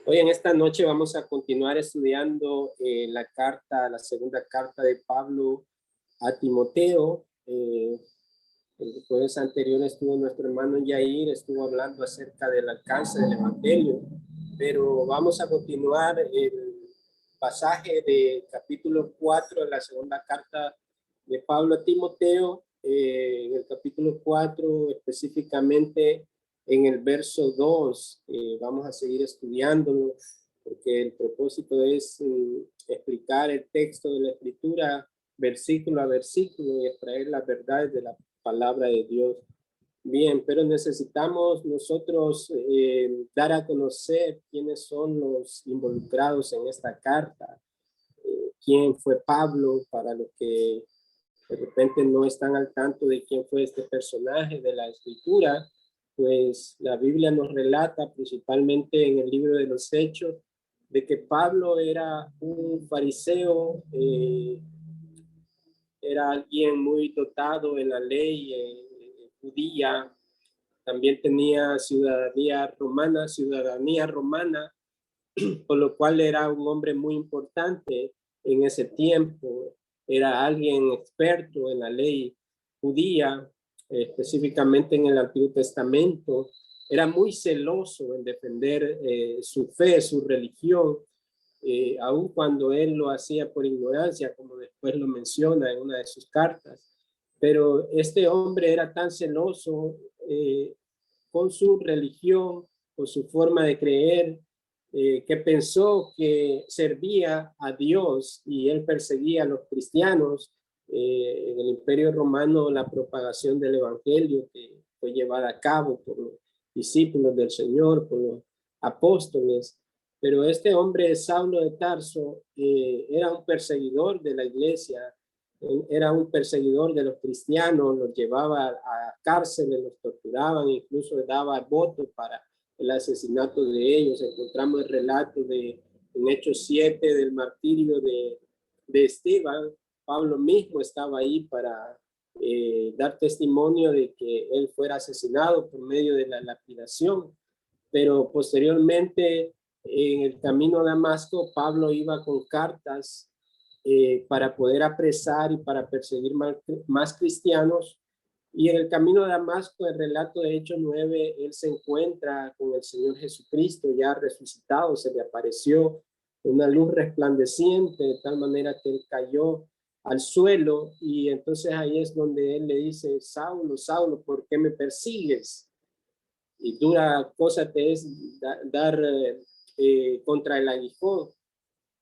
Hoy en esta noche vamos a continuar estudiando la segunda carta de Pablo a Timoteo. El jueves anterior estuvo nuestro hermano Yair, estuvo hablando acerca del alcance del evangelio, pero vamos a continuar el pasaje de capítulo 4 de la segunda carta de Pablo a Timoteo. En el capítulo 4 específicamente en el verso 2, vamos a seguir estudiándolo porque el propósito es explicar el texto de la escritura versículo a versículo y extraer las verdades de la palabra de Dios. Bien, pero necesitamos nosotros dar a conocer quiénes son los involucrados en esta carta, quién fue Pablo, para los que de repente no están al tanto de quién fue este personaje de la escritura. Pues la Biblia nos relata principalmente en el libro de los Hechos de que Pablo era un fariseo, era alguien muy dotado en la ley judía, también tenía ciudadanía romana, por lo cual era un hombre muy importante en ese tiempo, era alguien experto en la ley judía, específicamente en el Antiguo Testamento, era muy celoso en defender su fe, su religión, aun cuando él lo hacía por ignorancia, como después lo menciona en una de sus cartas. Pero este hombre era tan celoso con su religión, con su forma de creer, que pensó que servía a Dios y él perseguía a los cristianos. En el Imperio Romano la propagación del Evangelio que fue llevada a cabo por los discípulos del Señor, por los apóstoles. Pero este hombre, Saulo de Tarso, era un perseguidor de la iglesia, era un perseguidor de los cristianos, los llevaba a cárceles, los torturaban, incluso daba votos para el asesinato de ellos. Encontramos el relato en Hechos 7 del martirio de Esteban. Pablo mismo estaba ahí para dar testimonio de que él fuera asesinado por medio de la lapidación. Pero posteriormente, en el camino a Damasco, Pablo iba con cartas para poder apresar y para perseguir más cristianos. Y en el camino a Damasco, el relato de Hechos 9, él se encuentra con el Señor Jesucristo ya resucitado, se le apareció una luz resplandeciente de tal manera que él cayó al suelo, y entonces ahí es donde él le dice: Saulo, Saulo, ¿por qué me persigues? Y dura cosa te es dar contra el aguijón.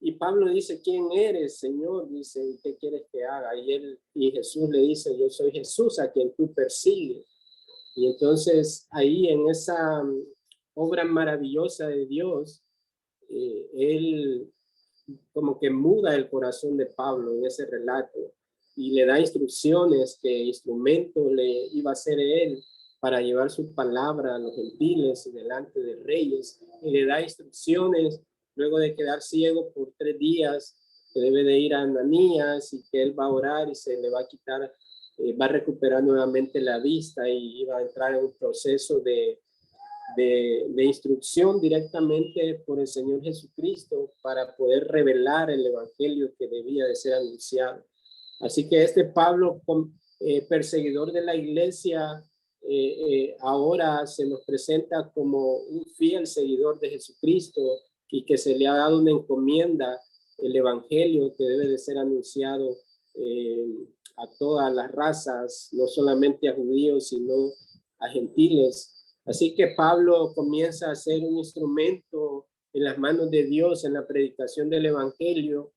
Y Pablo dice: ¿quién eres, Señor? Dice: ¿y qué quieres que haga? Y Jesús le dice: yo soy Jesús a quien tú persigues. Y entonces ahí en esa obra maravillosa de Dios, él como que muda el corazón de Pablo en ese relato y le da instrucciones qué instrumento le iba a ser él para llevar su palabra a los gentiles y delante de reyes, y le da instrucciones luego de quedar ciego por 3 días, que debe de ir a Ananías y que él va a orar y se le va a quitar, va a recuperar nuevamente la vista y va a entrar en un proceso de instrucción directamente por el Señor Jesucristo para poder revelar el evangelio que debía de ser anunciado. Así que este Pablo, perseguidor de la iglesia, ahora se nos presenta como un fiel seguidor de Jesucristo y que se le ha dado una encomienda, el evangelio que debe de ser anunciado a todas las razas, no solamente a judíos, sino a gentiles. Así que Pablo comienza a ser un instrumento en las manos de Dios en la predicación del evangelio,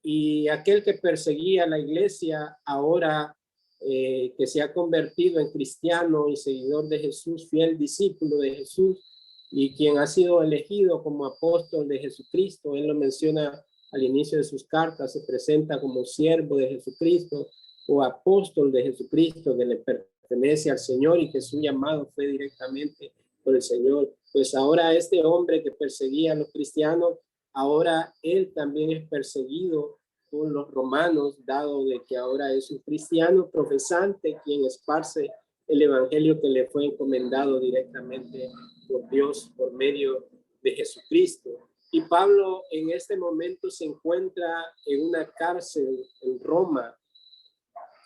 y aquel que perseguía la iglesia ahora, que se ha convertido en cristiano y seguidor de Jesús, fiel discípulo de Jesús, y quien ha sido elegido como apóstol de Jesucristo. Él lo menciona al inicio de sus cartas, se presenta como siervo de Jesucristo o apóstol de Jesucristo, que le pertenece al Señor y que su llamado fue directamente por el Señor. Pues ahora este hombre que perseguía a los cristianos, ahora él también es perseguido por los romanos, dado de que ahora es un cristiano profesante quien esparce el evangelio que le fue encomendado directamente por Dios por medio de Jesucristo. Y Pablo en este momento se encuentra en una cárcel en Roma.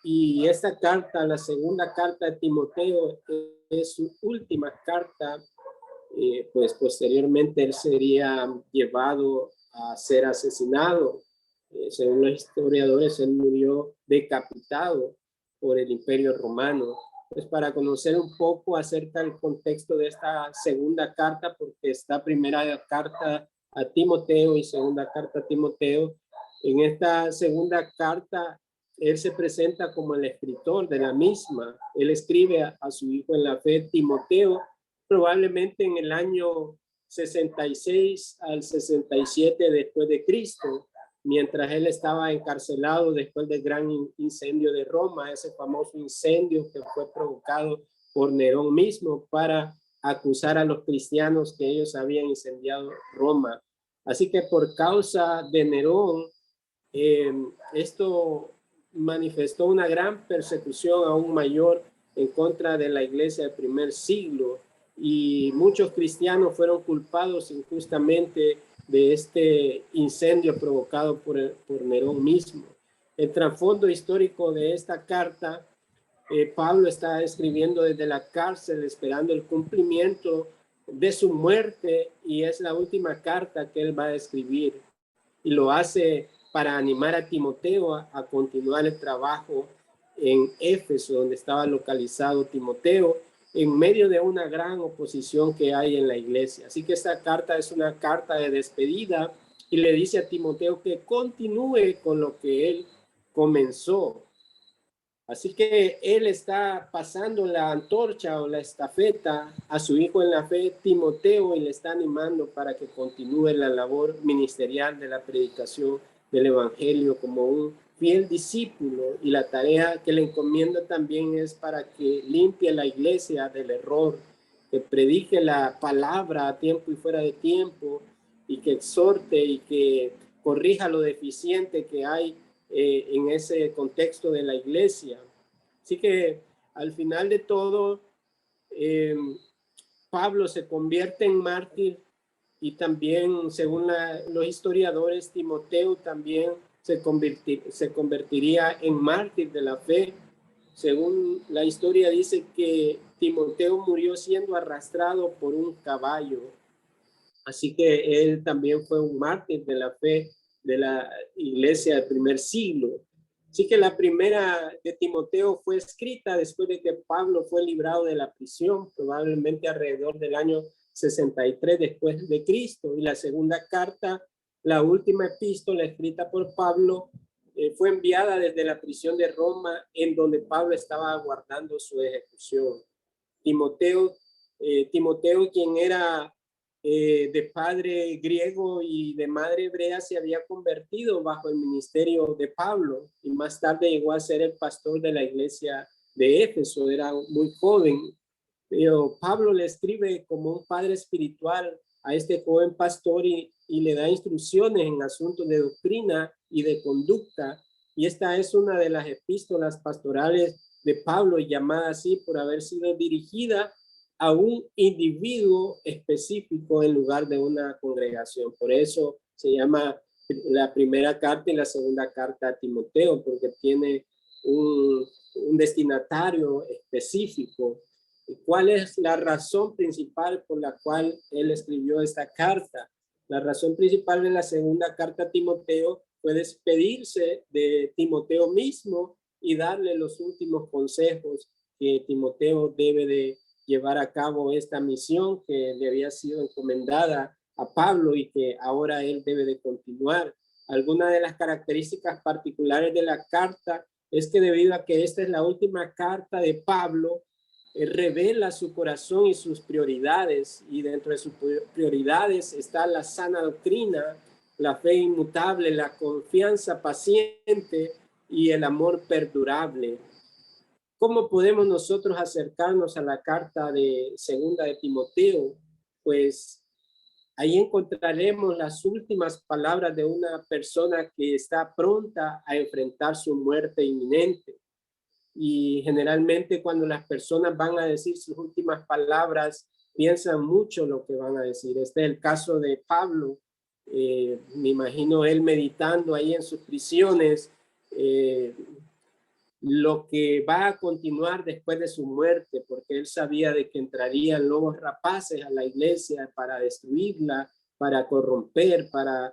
Y esta carta, la segunda carta de Timoteo, es su última carta. Pues posteriormente él sería llevado a ser asesinado. Según los historiadores, él murió decapitado por el Imperio Romano. Pues para conocer un poco acerca del contexto de esta segunda carta, porque esta primera carta a Timoteo y segunda carta a Timoteo, en esta segunda carta él se presenta como el escritor de la misma. Él escribe a su hijo en la fe, Timoteo, probablemente en el año 66 al 67 después de Cristo, mientras él estaba encarcelado después del gran incendio de Roma, ese famoso incendio que fue provocado por Nerón mismo para acusar a los cristianos que ellos habían incendiado Roma. Así que por causa de Nerón, esto manifestó una gran persecución aún mayor en contra de la iglesia del primer siglo, y muchos cristianos fueron culpados injustamente de este incendio provocado por Nerón mismo. El trasfondo histórico de esta carta, Pablo está escribiendo desde la cárcel esperando el cumplimiento de su muerte, y es la última carta que él va a escribir, y lo hace para animar a Timoteo a continuar el trabajo en Éfeso, donde estaba localizado Timoteo, en medio de una gran oposición que hay en la iglesia. Así que esta carta es una carta de despedida y le dice a Timoteo que continúe con lo que él comenzó. Así que él está pasando la antorcha o la estafeta a su hijo en la fe, Timoteo, y le está animando para que continúe la labor ministerial de la predicación del evangelio como un fiel discípulo, y la tarea que le encomienda también es para que limpie la iglesia del error, que predique la palabra a tiempo y fuera de tiempo, y que exhorte y que corrija lo deficiente que hay en ese contexto de la iglesia. Así que al final de todo, Pablo se convierte en mártir, y también, según los historiadores, Timoteo también se convertiría en mártir de la fe. Según la historia dice que Timoteo murió siendo arrastrado por un caballo. Así que él también fue un mártir de la fe de la iglesia del primer siglo. Así que la primera de Timoteo fue escrita después de que Pablo fue librado de la prisión, probablemente alrededor del año 63 después de Cristo. Y la segunda carta, la última epístola escrita por Pablo, fue enviada desde la prisión de Roma, en donde Pablo estaba aguardando su ejecución. Timoteo, quien era de padre griego y de madre hebrea, se había convertido bajo el ministerio de Pablo, y más tarde llegó a ser el pastor de la iglesia de Éfeso. Era muy joven, pero Pablo le escribe como un padre espiritual a este joven pastor, y le da instrucciones en asuntos de doctrina y de conducta. Y esta es una de las epístolas pastorales de Pablo, llamada así por haber sido dirigida a un individuo específico en lugar de una congregación. Por eso se llama la primera carta y la segunda carta a Timoteo, porque tiene un destinatario específico. ¿Cuál es la razón principal por la cual él escribió esta carta? La razón principal de la segunda carta a Timoteo fue despedirse de Timoteo mismo y darle los últimos consejos que Timoteo debe de llevar a cabo esta misión que le había sido encomendada a Pablo y que ahora él debe de continuar. Algunas de las características particulares de la carta es que, debido a que esta es la última carta de Pablo, revela su corazón y sus prioridades, y dentro de sus prioridades está la sana doctrina, la fe inmutable, la confianza paciente y el amor perdurable. ¿Cómo podemos nosotros acercarnos a la carta de segunda de Timoteo? Pues ahí encontraremos las últimas palabras de una persona que está pronta a enfrentar su muerte inminente. Y generalmente cuando las personas van a decir sus últimas palabras, piensan mucho lo que van a decir. Este es el caso de Pablo, Me imagino él meditando ahí en sus prisiones, lo que va a continuar después de su muerte, porque él sabía de que entrarían lobos rapaces a la iglesia para destruirla, para corromper, para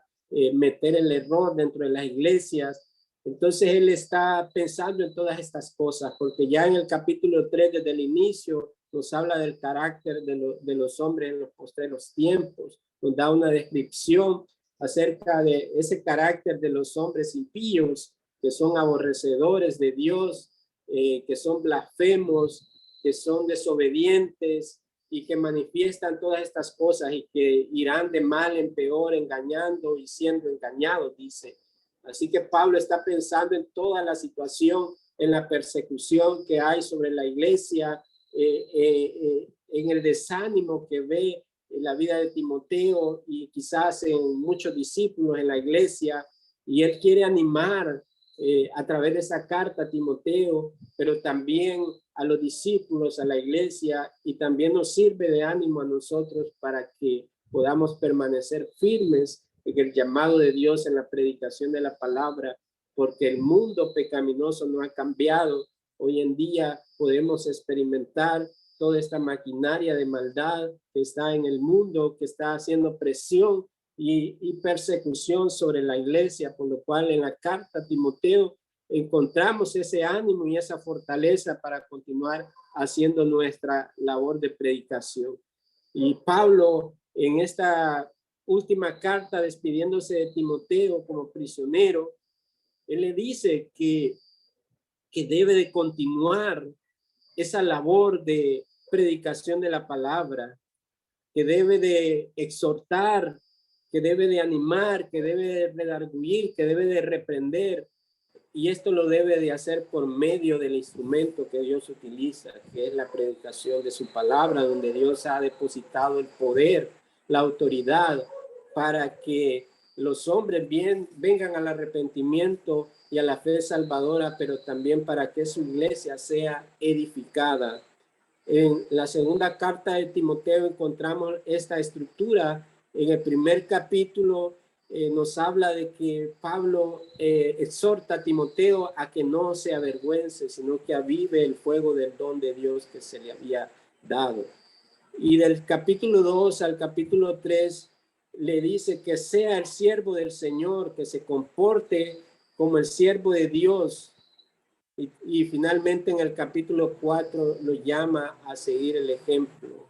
meter el error dentro de las iglesias. Entonces él está pensando en todas estas cosas, porque ya en el capítulo 3, desde el inicio, nos habla del carácter de los hombres en los postreros tiempos, nos da una descripción acerca de ese carácter de los hombres impíos, que son aborrecedores de Dios, que son blasfemos, que son desobedientes y que manifiestan todas estas cosas y que irán de mal en peor, engañando y siendo engañados, dice. Así que Pablo está pensando en toda la situación, en la persecución que hay sobre la iglesia, en el desánimo que ve en la vida de Timoteo y quizás en muchos discípulos en la iglesia, y él quiere animar a través de esa carta a Timoteo, pero también a los discípulos, a la iglesia, y también nos sirve de ánimo a nosotros para que podamos permanecer firmes en el llamado de Dios en la predicación de la palabra, porque el mundo pecaminoso no ha cambiado. Hoy en día podemos experimentar toda esta maquinaria de maldad que está en el mundo, que está haciendo presión y persecución sobre la iglesia, por lo cual en la carta a Timoteo encontramos ese ánimo y esa fortaleza para continuar haciendo nuestra labor de predicación. Y Pablo, en esta última carta, despidiéndose de Timoteo como prisionero, él le dice que debe de continuar esa labor de predicación de la palabra, que debe de exhortar, que debe de animar, que debe de redarguir, que debe de reprender. Y esto lo debe de hacer por medio del instrumento que Dios utiliza, que es la predicación de su palabra, donde Dios ha depositado el poder, la autoridad, para que los hombres vengan al arrepentimiento y a la fe salvadora, pero también para que su iglesia sea edificada. En la segunda carta de Timoteo encontramos esta estructura. En el primer capítulo nos habla de que Pablo exhorta a Timoteo a que no se avergüence, sino que avive el fuego del don de Dios que se le había dado. Y del capítulo 2 al capítulo 3 le dice que sea el siervo del Señor, que se comporte como el siervo de Dios. Y finalmente en el capítulo 4 lo llama a seguir el ejemplo.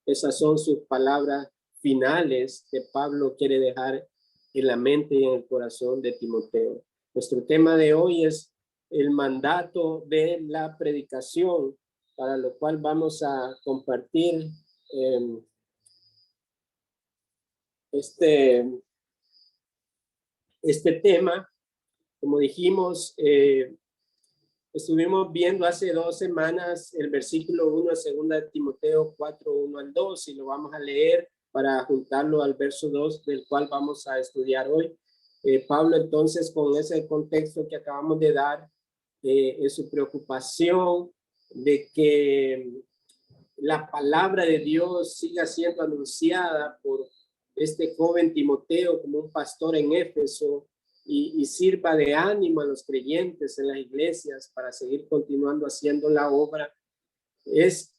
Esas son sus palabras finales que Pablo quiere dejar en la mente y en el corazón de Timoteo. Nuestro tema de hoy es el mandato de la predicación, para lo cual vamos a compartir este tema. Como dijimos, estuvimos viendo hace 2 semanas el versículo 1 de 2 de Timoteo 4, 1 al 2, y lo vamos a leer para juntarlo al verso 2, del cual vamos a estudiar hoy. Pablo, entonces, con ese contexto que acabamos de dar, en su preocupación de que la palabra de Dios siga siendo anunciada por este joven Timoteo como un pastor en Éfeso, y sirva de ánimo a los creyentes en las iglesias para seguir continuando haciendo la obra. Es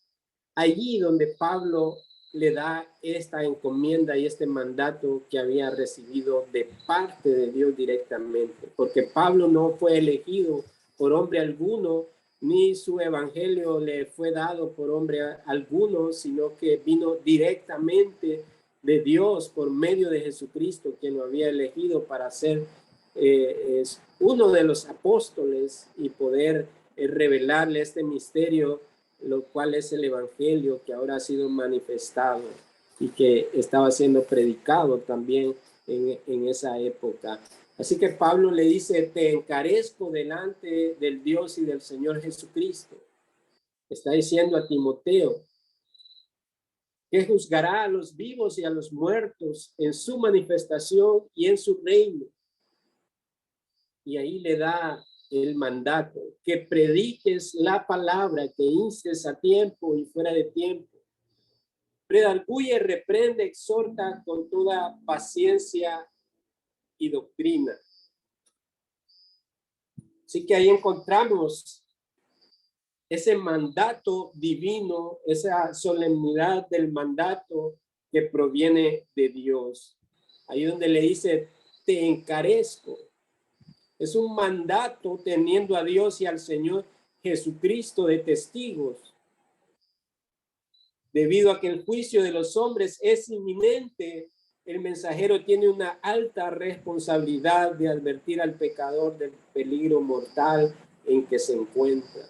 allí donde Pablo le da esta encomienda y este mandato que había recibido de parte de Dios directamente, porque Pablo no fue elegido por hombre alguno, ni su evangelio le fue dado por hombre alguno, sino que vino directamente de Dios por medio de Jesucristo, quien lo había elegido para ser es uno de los apóstoles y poder revelarle este misterio, lo cual es el evangelio que ahora ha sido manifestado y que estaba siendo predicado también en esa época. Así que Pablo le dice: te encarezco delante del Dios y del Señor Jesucristo. Está diciendo a Timoteo que juzgará a los vivos y a los muertos en su manifestación y en su reino. Y ahí le da el mandato, que prediques la palabra, que instes a tiempo y fuera de tiempo, redarguye, reprende, exhorta con toda paciencia y doctrina. Así que ahí encontramos ese mandato divino, esa solemnidad del mandato que proviene de Dios. Ahí donde le dice, te encarezco. Es un mandato teniendo a Dios y al Señor Jesucristo de testigos. Debido a que el juicio de los hombres es inminente, el mensajero tiene una alta responsabilidad de advertir al pecador del peligro mortal en que se encuentra.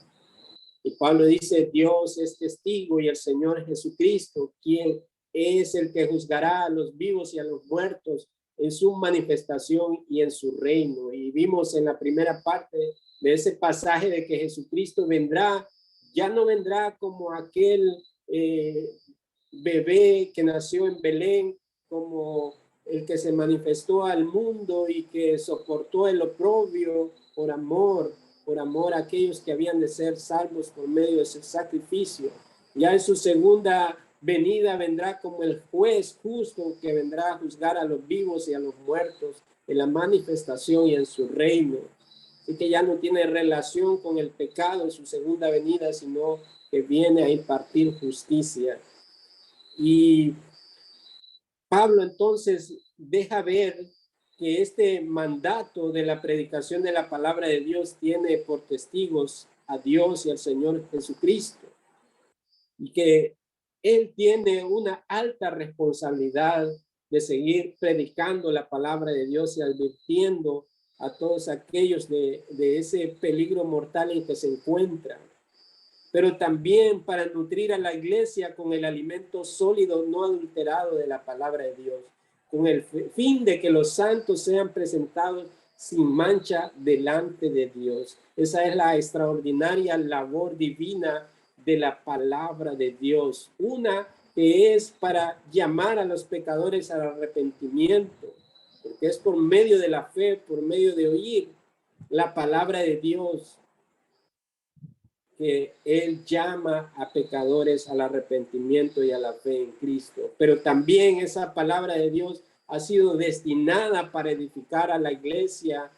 Y Pablo dice, Dios es testigo y el Señor Jesucristo, quien es el que juzgará a los vivos y a los muertos en su manifestación y en su reino. Y vimos en la primera parte de ese pasaje de que Jesucristo vendrá, ya no vendrá como aquel bebé que nació en Belén, como el que se manifestó al mundo y que soportó el oprobio por amor a aquellos que habían de ser salvos por medio de ese sacrificio. Ya en su segunda venida vendrá como el juez justo que vendrá a juzgar a los vivos y a los muertos en la manifestación y en su reino. Así que ya no tiene relación con el pecado en su segunda venida, sino que viene a impartir justicia. Y Pablo entonces deja ver que este mandato de la predicación de la palabra de Dios tiene por testigos a Dios y al Señor Jesucristo, y que él tiene una alta responsabilidad de seguir predicando la palabra de Dios y advirtiendo a todos aquellos de ese peligro mortal en que se encuentran, pero también para nutrir a la iglesia con el alimento sólido no adulterado de la palabra de Dios, con el fin de que los santos sean presentados sin mancha delante de Dios. Esa es la extraordinaria labor divina de la palabra de Dios. Una que es para llamar a los pecadores al arrepentimiento, porque es por medio de la fe, por medio de oír la palabra de Dios, que él llama a pecadores al arrepentimiento y a la fe en Cristo. Pero también esa palabra de Dios ha sido destinada para edificar a la iglesia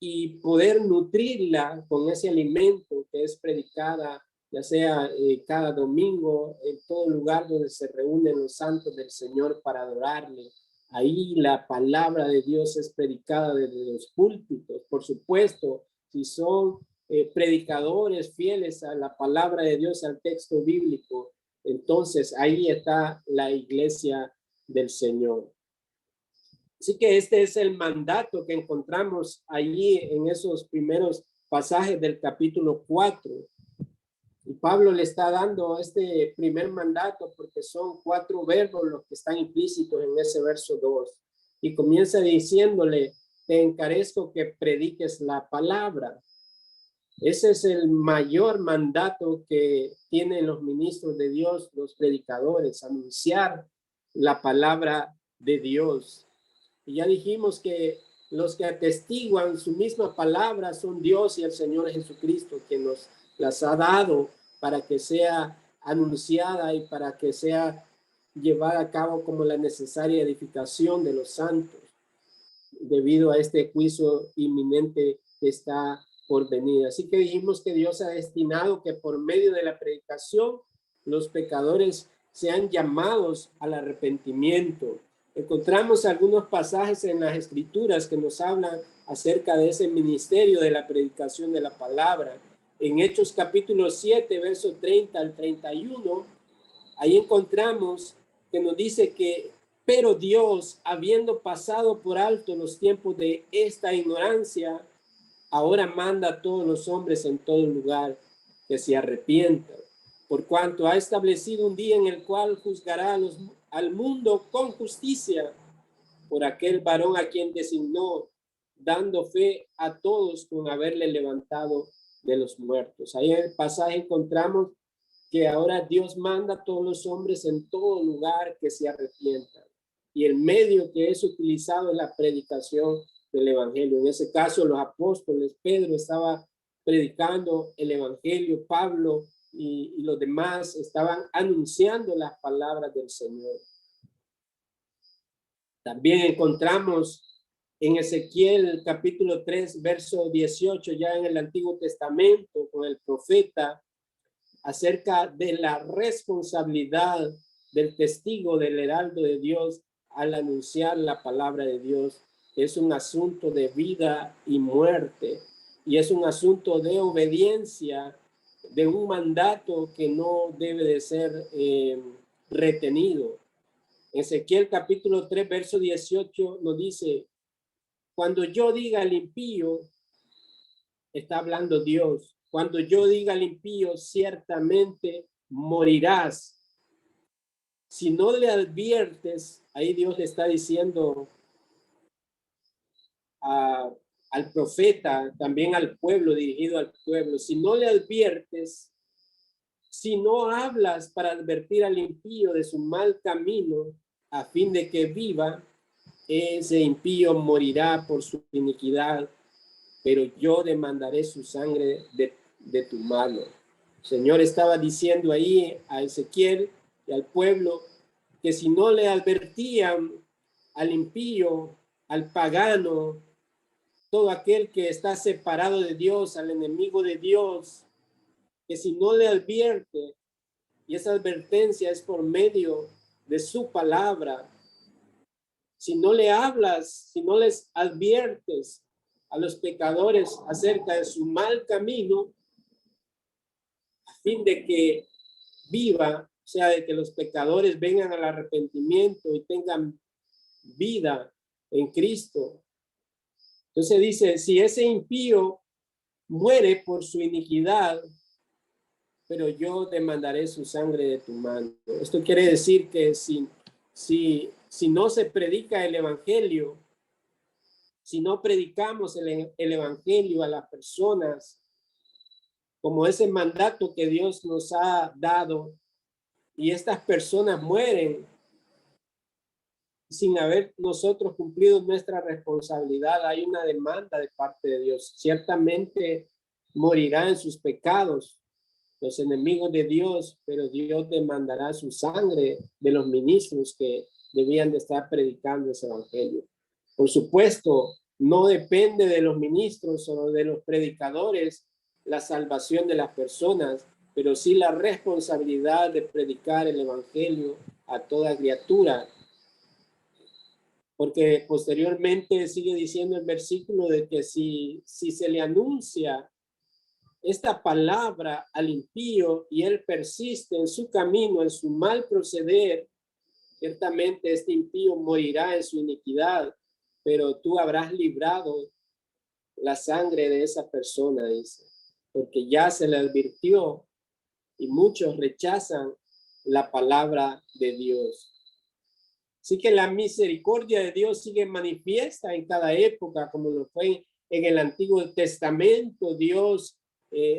y poder nutrirla con ese alimento que es predicada, ya sea cada domingo, en todo lugar donde se reúnen los santos del Señor para adorarle. Ahí la palabra de Dios es predicada desde los púlpitos. Por supuesto, si son predicadores fieles a la palabra de Dios, al texto bíblico, entonces ahí está la iglesia del Señor. Así que este es el mandato que encontramos allí en esos primeros pasajes del capítulo 4. Y Pablo le está dando este primer mandato porque son 4 verbos los que están implícitos en ese verso 2. Y comienza diciéndole, te encarezco que prediques la palabra. Ese es el mayor mandato que tienen los ministros de Dios, los predicadores, anunciar la palabra de Dios. Y ya dijimos que los que atestiguan su misma palabra son Dios y el Señor Jesucristo, quien nos las ha dado para que sea anunciada y para que sea llevada a cabo como la necesaria edificación de los santos, debido a este juicio inminente que está por venir. Así que dijimos que Dios ha destinado que por medio de la predicación los pecadores sean llamados al arrepentimiento. Encontramos algunos pasajes en las Escrituras que nos hablan acerca de ese ministerio de la predicación de la palabra. En Hechos capítulo 7, verso 30 al 31, ahí encontramos que nos dice que, pero Dios, habiendo pasado por alto los tiempos de esta ignorancia, ahora manda a todos los hombres en todo lugar que se arrepientan, por cuanto ha establecido un día en el cual juzgará al mundo con justicia por aquel varón a quien designó, dando fe a todos con haberle levantado de los muertos. Ahí en el pasaje encontramos que ahora Dios manda a todos los hombres en todo lugar que se arrepientan. Y el medio que es utilizado es la predicación del evangelio. En ese caso, los apóstoles, Pedro estaba predicando el evangelio, Pablo y los demás estaban anunciando las palabras del Señor. También encontramos en Ezequiel capítulo 3, verso 18, ya en el Antiguo Testamento, con el profeta, acerca de la responsabilidad del testigo, del heraldo de Dios, al anunciar la palabra de Dios. Es un asunto de vida y muerte, y es un asunto de obediencia, de un mandato que no debe de ser retenido. Ezequiel capítulo 3, verso 18 nos dice: cuando yo diga al impío, está hablando Dios, cuando yo diga al impío, ciertamente morirás. Si no le adviertes, ahí Dios le está diciendo al profeta, también al pueblo, dirigido al pueblo, si no le adviertes, si no hablas para advertir al impío de su mal camino, a fin de que viva, ese impío morirá por su iniquidad, pero yo demandaré su sangre de tu mano. El Señor estaba diciendo ahí a Ezequiel y al pueblo que si no le advertían al impío, al pagano, todo aquel que está separado de Dios, al enemigo de Dios, que si no le advierte, y esa advertencia es por medio de su palabra, si no le hablas, si no les adviertes a los pecadores acerca de su mal camino, a fin de que viva, o sea, de que los pecadores vengan al arrepentimiento y tengan vida en Cristo. Entonces dice, si ese impío muere por su iniquidad, pero yo demandaré su sangre de tu mano. Esto quiere decir que si no se predica el evangelio, si no predicamos el evangelio a las personas, como ese mandato que Dios nos ha dado, y estas personas mueren sin haber nosotros cumplido nuestra responsabilidad, hay una demanda de parte de Dios. Ciertamente morirán en sus pecados los enemigos de Dios, pero Dios demandará su sangre de los ministros que debían de estar predicando ese evangelio. Por supuesto, no depende de los ministros o de los predicadores la salvación de las personas, pero sí la responsabilidad de predicar el evangelio a toda criatura. Porque posteriormente sigue diciendo el versículo de que si se le anuncia esta palabra al impío y él persiste en su camino, en su mal proceder, ciertamente este impío morirá en su iniquidad, pero tú habrás librado la sangre de esa persona, dice, porque ya se le advirtió y muchos rechazan la palabra de Dios. Así que la misericordia de Dios sigue manifiesta en cada época, como lo fue en el Antiguo Testamento, Dios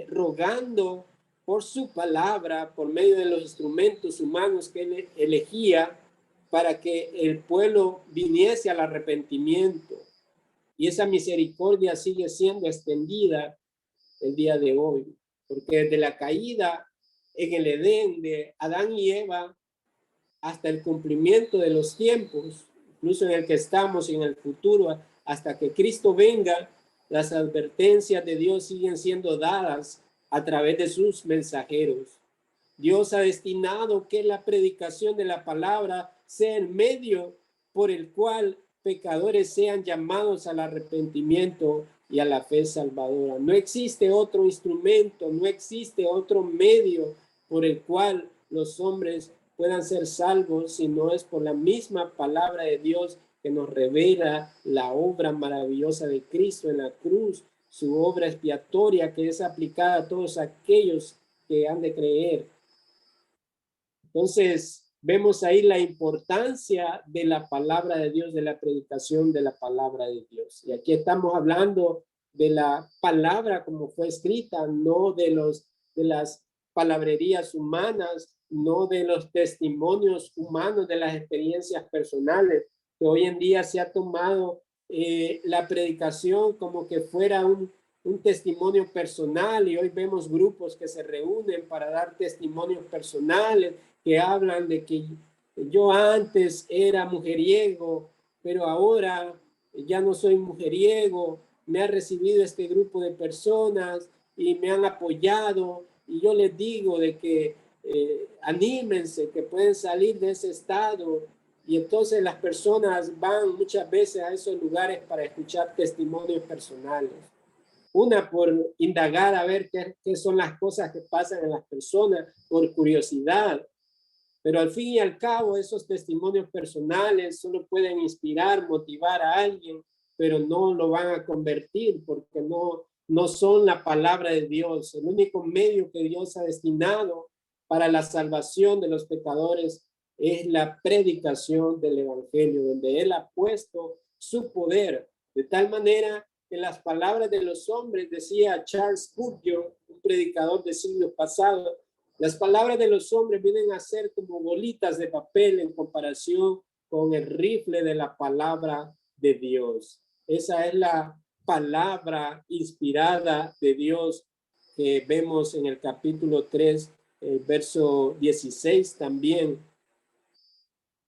rogando por su palabra, por medio de los instrumentos humanos que él elegía para que el pueblo viniese al arrepentimiento. Y esa misericordia sigue siendo extendida el día de hoy, porque desde la caída en el Edén de Adán y Eva hasta el cumplimiento de los tiempos, incluso en el que estamos y en el futuro, hasta que Cristo venga, las advertencias de Dios siguen siendo dadas a través de sus mensajeros. Dios ha destinado que la predicación de la palabra sea el medio por el cual pecadores sean llamados al arrepentimiento y a la fe salvadora. No existe otro instrumento, no existe otro medio por el cual los hombres puedan ser salvos si no es por la misma palabra de Dios que nos revela la obra maravillosa de Cristo en la cruz, su obra expiatoria que es aplicada a todos aquellos que han de creer. Entonces, vemos ahí la importancia de la palabra de Dios, de la predicación de la palabra de Dios. Y aquí estamos hablando de la palabra como fue escrita, no de las palabrerías humanas, no de los testimonios humanos, de las experiencias personales, que hoy en día se ha tomado la predicación como que fuera un testimonio personal, y hoy vemos grupos que se reúnen para dar testimonios personales, que hablan de que yo antes era mujeriego, pero ahora ya no soy mujeriego, me ha recibido este grupo de personas y me han apoyado, y yo les digo de que anímense, que pueden salir de ese estado. Y entonces las personas van muchas veces a esos lugares para escuchar testimonios personales. Una, por indagar a ver qué son las cosas que pasan en las personas, por curiosidad. Pero al fin y al cabo, esos testimonios personales solo pueden inspirar, motivar a alguien, pero no lo van a convertir porque no son la palabra de Dios. El único medio que Dios ha destinado para la salvación de los pecadores es la predicación del evangelio, donde Él ha puesto su poder, de tal manera que las palabras de los hombres, decía Charles Spurgeon, un predicador de siglos pasados, las palabras de los hombres vienen a ser como bolitas de papel en comparación con el rifle de la palabra de Dios. Esa es la palabra inspirada de Dios que vemos en el capítulo 3, verso 16 también.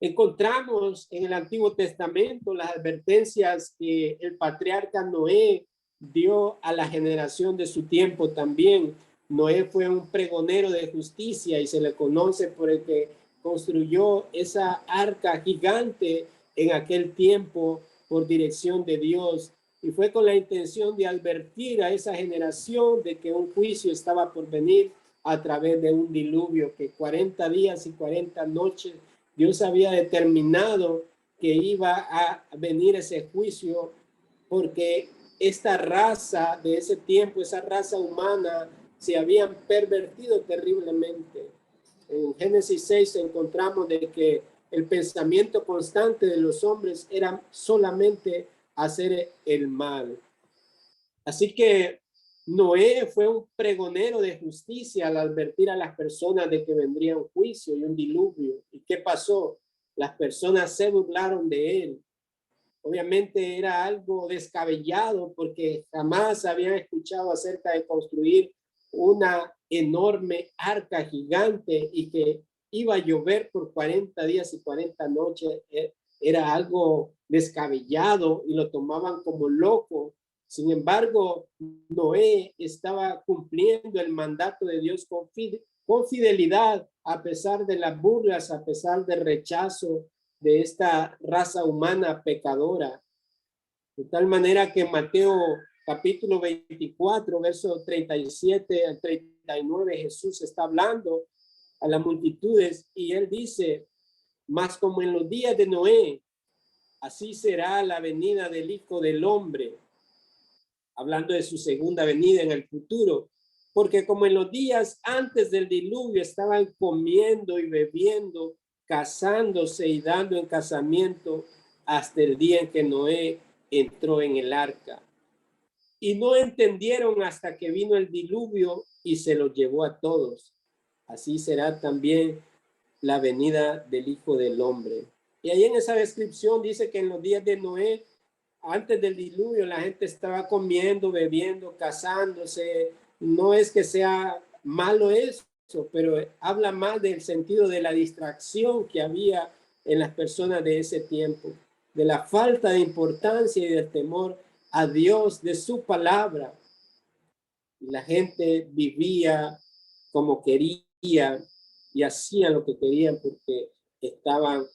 Encontramos en el Antiguo Testamento las advertencias que el patriarca Noé dio a la generación de su tiempo también. Noé fue un pregonero de justicia y se le conoce por el que construyó esa arca gigante en aquel tiempo por dirección de Dios. Y fue con la intención de advertir a esa generación de que un juicio estaba por venir a través de un diluvio, que 40 días y 40 noches Dios había determinado que iba a venir ese juicio porque esta raza de ese tiempo, esa raza humana, se habían pervertido terriblemente. En Génesis 6 encontramos de que el pensamiento constante de los hombres era solamente hacer el mal. Así que Noé fue un pregonero de justicia al advertir a las personas de que vendría un juicio y un diluvio. ¿Y qué pasó? Las personas se burlaron de él. Obviamente era algo descabellado porque jamás habían escuchado acerca de construir una enorme arca gigante y que iba a llover por 40 días y 40 noches. Era algo descabellado y lo tomaban como loco. Sin embargo, Noé estaba cumpliendo el mandato de Dios con fidelidad, a pesar de las burlas, a pesar del rechazo de esta raza humana pecadora. De tal manera que Mateo capítulo 24, verso 37 al 39, Jesús está hablando a las multitudes y él dice, mas como en los días de Noé, así será la venida del Hijo del Hombre, hablando de su segunda venida en el futuro, porque como en los días antes del diluvio estaban comiendo y bebiendo, casándose y dando en casamiento hasta el día en que Noé entró en el arca. Y no entendieron hasta que vino el diluvio y se los llevó a todos. Así será también la venida del Hijo del Hombre. Y ahí en esa descripción dice que en los días de Noé, antes del diluvio, la gente estaba comiendo, bebiendo, casándose. No es que sea malo eso, pero habla más del sentido de la distracción que había en las personas de ese tiempo, de la falta de importancia y del temor a Dios, de su palabra. Y la gente vivía como quería y hacían lo que querían porque estaban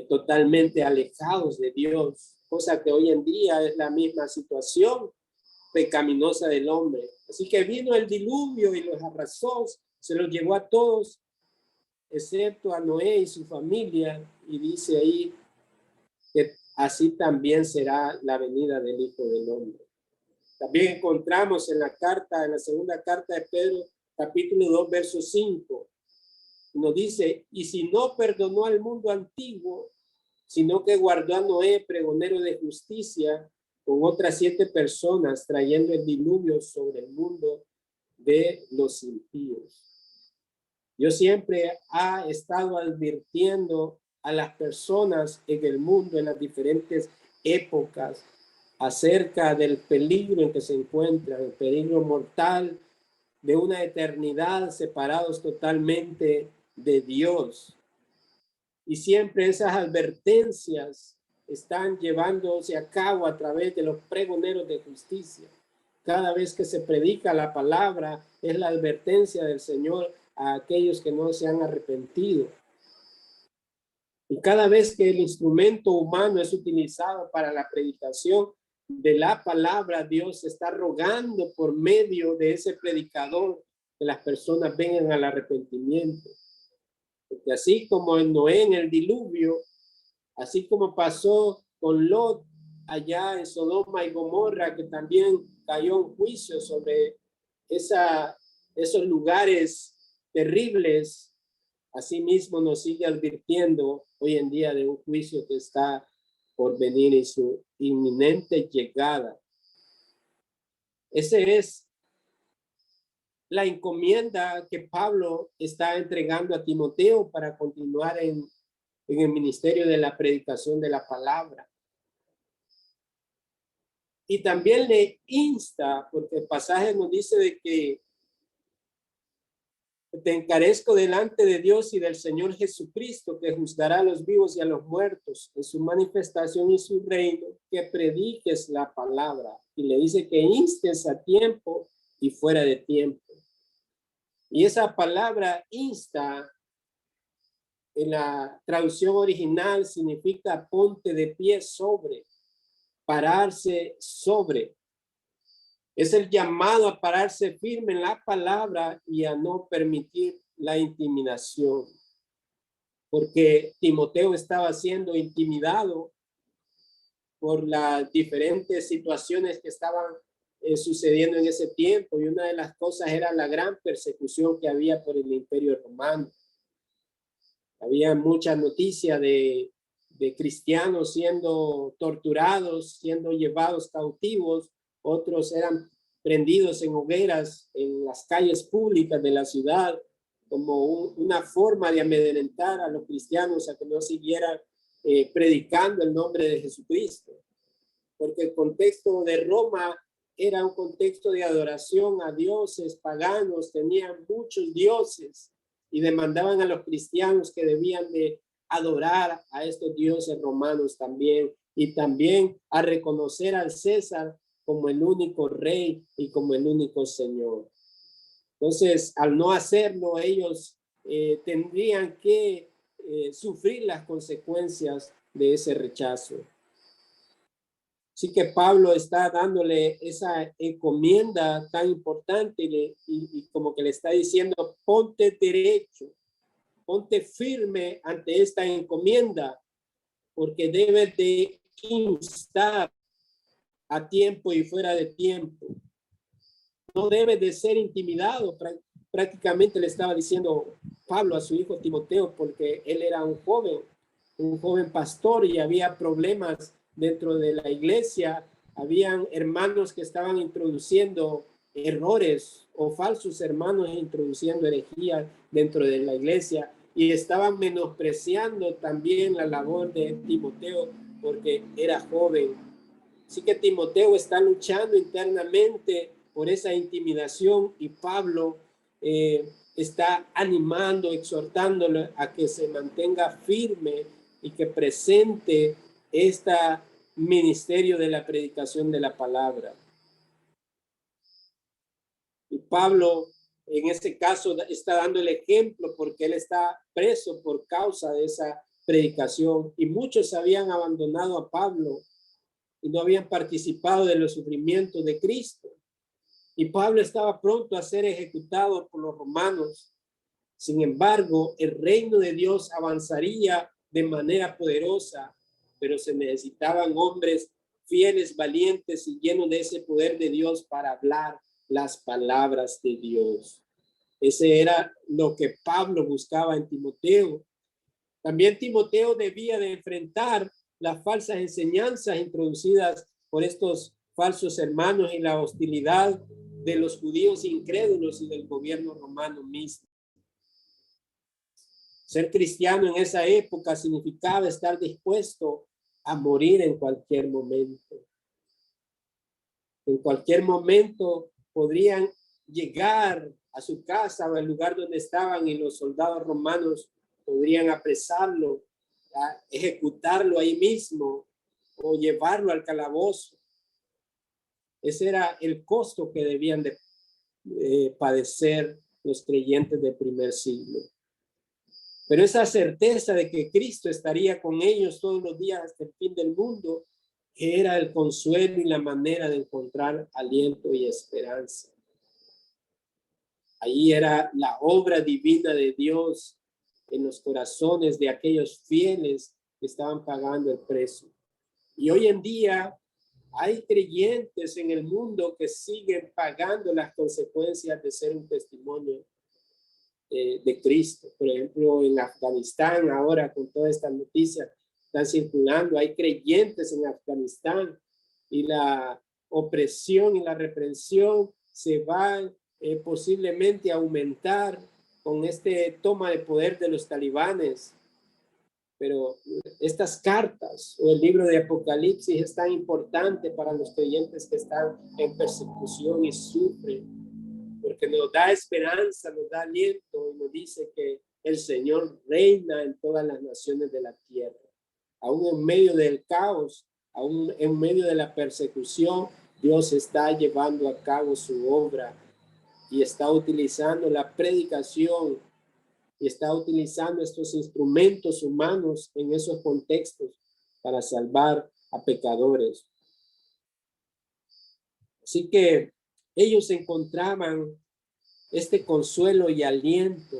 totalmente alejados de Dios, cosa que hoy en día es la misma situación pecaminosa del hombre. Así que vino el diluvio y los arrasó, se los llevó a todos, excepto a Noé y su familia, y dice ahí que así también será la venida del Hijo del Hombre. También encontramos en la segunda carta de Pedro, capítulo 2, verso 5, nos dice, y si no perdonó al mundo antiguo, sino que guardó a Noé, pregonero de justicia, con otras 7 personas, trayendo el diluvio sobre el mundo de los impíos. Yo siempre he estado advirtiendo a las personas en el mundo, en las diferentes épocas, acerca del peligro en que se encuentran, el peligro mortal de una eternidad separados totalmente de Dios. Y siempre esas advertencias están llevándose a cabo a través de los pregoneros de justicia. Cada vez que se predica la palabra, es la advertencia del Señor a aquellos que no se han arrepentido. Y cada vez que el instrumento humano es utilizado para la predicación de la palabra, Dios está rogando por medio de ese predicador que las personas vengan al arrepentimiento. Porque así como en Noé en el diluvio, así como pasó con Lot allá en Sodoma y Gomorra, que también cayó un juicio sobre esos lugares terribles, asimismo nos sigue advirtiendo hoy en día de un juicio que está por venir en su inminente llegada. Ese es la encomienda que Pablo está entregando a Timoteo para continuar en el ministerio de la predicación de la palabra. Y también le insta, porque el pasaje nos dice de que te encarezco delante de Dios y del Señor Jesucristo, que juzgará a los vivos y a los muertos en su manifestación y su reino, que prediques la palabra. Y le dice que instes a tiempo y fuera de tiempo. Y esa palabra insta en la traducción original significa ponte de pie sobre, pararse sobre. Es el llamado a pararse firme en la palabra y a no permitir la intimidación. Porque Timoteo estaba siendo intimidado por las diferentes situaciones que estaban sucediendo en ese tiempo. Y una de las cosas era la gran persecución que había por el Imperio Romano. Había mucha noticia de cristianos siendo torturados, siendo llevados cautivos. Otros eran prendidos en hogueras en las calles públicas de la ciudad como una forma de amedrentar a los cristianos a que no siguieran predicando el nombre de Jesucristo. Porque el contexto de Roma era un contexto de adoración a dioses paganos, tenían muchos dioses y demandaban a los cristianos que debían de adorar a estos dioses romanos también y también a reconocer al César como el único rey y como el único señor. Entonces, al no hacerlo, ellos tendrían que sufrir las consecuencias de ese rechazo. Así que Pablo está dándole esa encomienda tan importante y como que le está diciendo, ponte derecho, ponte firme ante esta encomienda, porque debes de instar a tiempo y fuera de tiempo. No debes de ser intimidado. Prácticamente le estaba diciendo Pablo a su hijo Timoteo, porque él era un joven pastor y había problemas dentro de la iglesia. Habían hermanos que estaban introduciendo errores o falsos hermanos introduciendo herejías dentro de la iglesia y estaban menospreciando también la labor de Timoteo porque era joven. Así que Timoteo está luchando internamente por esa intimidación y Pablo está animando, exhortándolo a que se mantenga firme y que presente este ministerio de la predicación de la palabra. Y Pablo en este caso está dando el ejemplo porque él está preso por causa de esa predicación y muchos habían abandonado a Pablo y no habían participado de los sufrimientos de Cristo. Y Pablo estaba pronto a ser ejecutado por los romanos. Sin embargo, el reino de Dios avanzaría de manera poderosa, pero se necesitaban hombres fieles, valientes y llenos de ese poder de Dios para hablar las palabras de Dios. Ese era lo que Pablo buscaba en Timoteo. También Timoteo debía de enfrentar las falsas enseñanzas introducidas por estos falsos hermanos y la hostilidad de los judíos incrédulos y del gobierno romano mismo. Ser cristiano en esa época significaba estar dispuesto a morir en cualquier momento. En cualquier momento podrían llegar a su casa o al lugar donde estaban y los soldados romanos podrían apresarlo, ejecutarlo ahí mismo o llevarlo al calabozo. Ese era el costo que debían de padecer los creyentes del primer siglo. Pero esa certeza de que Cristo estaría con ellos todos los días hasta el fin del mundo era el consuelo y la manera de encontrar aliento y esperanza. Ahí era la obra divina de Dios en los corazones de aquellos fieles que estaban pagando el precio. Y hoy en día hay creyentes en el mundo que siguen pagando las consecuencias de ser un testimonio de Cristo. Por ejemplo, en Afganistán, ahora con todas estas noticias están circulando, hay creyentes en Afganistán y la opresión y la reprensión se va posiblemente a aumentar con este toma de poder de los talibanes. Pero estas cartas o el libro de Apocalipsis es tan importante para los creyentes que están en persecución y sufren, porque nos da esperanza, nos da aliento y nos dice que el Señor reina en todas las naciones de la tierra. Aún en medio del caos, aún en medio de la persecución, Dios está llevando a cabo su obra y está utilizando la predicación y está utilizando estos instrumentos humanos en esos contextos para salvar a pecadores. Así que ellos encontraban este consuelo y aliento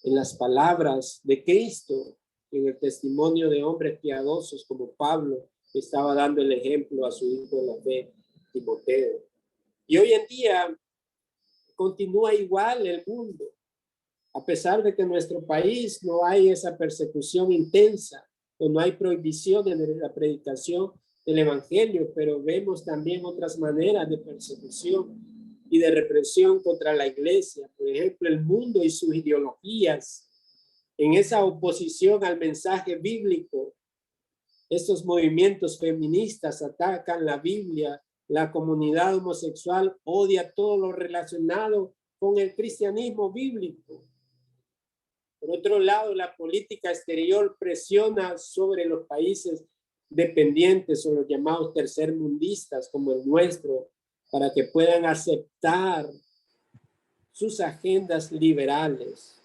en las palabras de Cristo, en el testimonio de hombres piadosos como Pablo, que estaba dando el ejemplo a su hijo de la fe, Timoteo. Y hoy en día continúa igual el mundo. A pesar de que en nuestro país no hay esa persecución intensa o no hay prohibiciones de la predicación del evangelio, pero vemos también otras maneras de persecución y de represión contra la iglesia. Por ejemplo, el mundo y sus ideologías, en esa oposición al mensaje bíblico, estos movimientos feministas atacan la Biblia, la comunidad homosexual odia todo lo relacionado con el cristianismo bíblico. Por otro lado, la política exterior presiona sobre los países dependientes o los llamados tercermundistas como el nuestro para que puedan aceptar sus agendas liberales,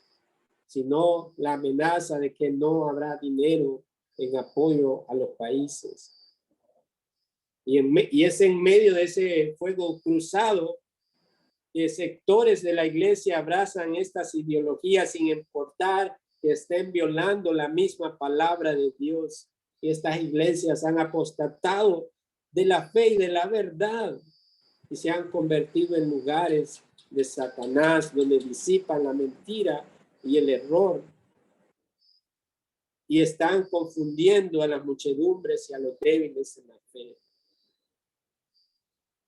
sino la amenaza de que no habrá dinero en apoyo a los países. Y es en medio de ese fuego cruzado que sectores de la iglesia abrazan estas ideologías sin importar que estén violando la misma palabra de Dios. Y estas iglesias han apostatado de la fe y de la verdad y se han convertido en lugares de Satanás donde disipan la mentira y el error y están confundiendo a las muchedumbres y a los débiles en la fe.